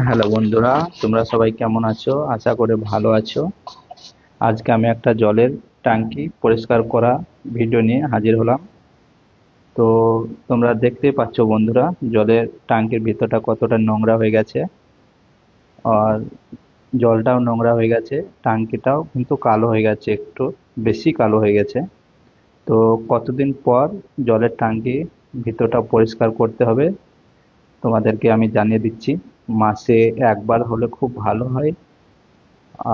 Hello বন্ধুরা, তোমরা সবাই কেমন আছো? আশা করে ভালো আছো। আজকে আমি একটা জলের ট্যাঙ্কি পরিষ্কার করা ভিডিও নিয়ে হাজির হলাম। তো তোমরা দেখতেই পাচ্ছ বন্ধুরা, জলের ট্যাঙ্কির ভিতরটা কতটা নোংরা হয়ে গেছে। আর জলটাও নোংরা হয়ে গেছে, ট্যাঙ্কিটাও কিন্তু কালো হয়ে গেছে, একটু বেশি কালো হয়ে গেছে। তো কতদিন পর জলের ট্যাঙ্কি ভিতরটা পরিষ্কার করতে হবে তোমাদেরকে আমি জানিয়ে দিচ্ছি। মাসে একবার হলে খুব ভালো হয়,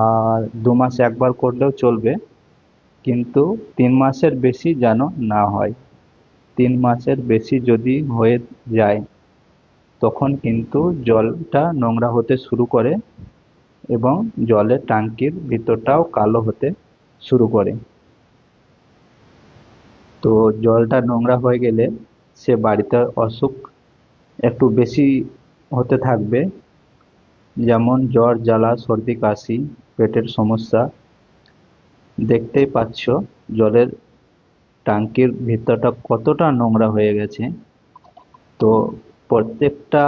আর 2 মাসে একবার করলেও চলবে, কিন্তু 3 মাসের বেশি যেন না হয়। 3 মাসের বেশি যদি হয়ে যায় তখন কিন্তু জলটা নোংরা হতে শুরু করে এবং জলের ট্যাঙ্কির ভিতরটাও কালো হতে শুরু করে। তো জলটা নোংরা হয়ে গেলে সে বাড়িতে অসুখ একটু বেশি হতে থাকবে, যেমন জ্বর, জ্বালা, সর্দি, কাশি, পেটের সমস্যা। দেখতেই পাচ্ছ জলের ট্যাঙ্কির ভিতরটা কতটা নোংরা হয়ে গেছে। তো প্রত্যেকটা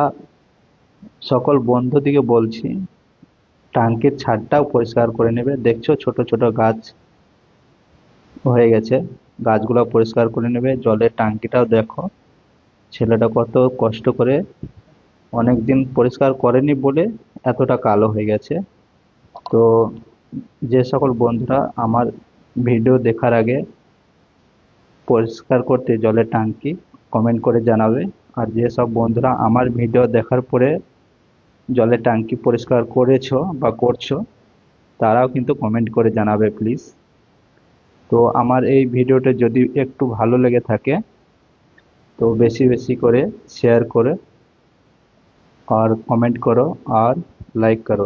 সকল বন্ধুদিকে বলছি, ট্যাঙ্কির ছাদটাও পরিষ্কার করে নেবে। দেখছো ছোট ছোট গাছ হয়ে গেছে, গাছগুলো পরিষ্কার করে নেবে। জলের ট্যাঙ্কিটাও দেখো, ছেলেটা কত কষ্ট করে অনেক দিন পরিষ্কার করেনি বলে এতটা কালো হয়ে গেছে। তো যে সকল বন্ধুরা আমার ভিডিও দেখার আগে পরিষ্কার করতে জলের ট্যাঙ্কি কমেন্ট করে জানাবে, আর যেসব বন্ধুরা আমার ভিডিও দেখার পরে জলের ট্যাঙ্কি পরিষ্কার করেছো বা করছো, তারাও কিন্তু কমেন্ট করে জানাবে প্লিজ। তো আমার এই ভিডিওটা যদি একটু ভালো লেগে থাকে তো বেশি বেশি করে শেয়ার করে আর কমেন্ট করো আর লাইক করো।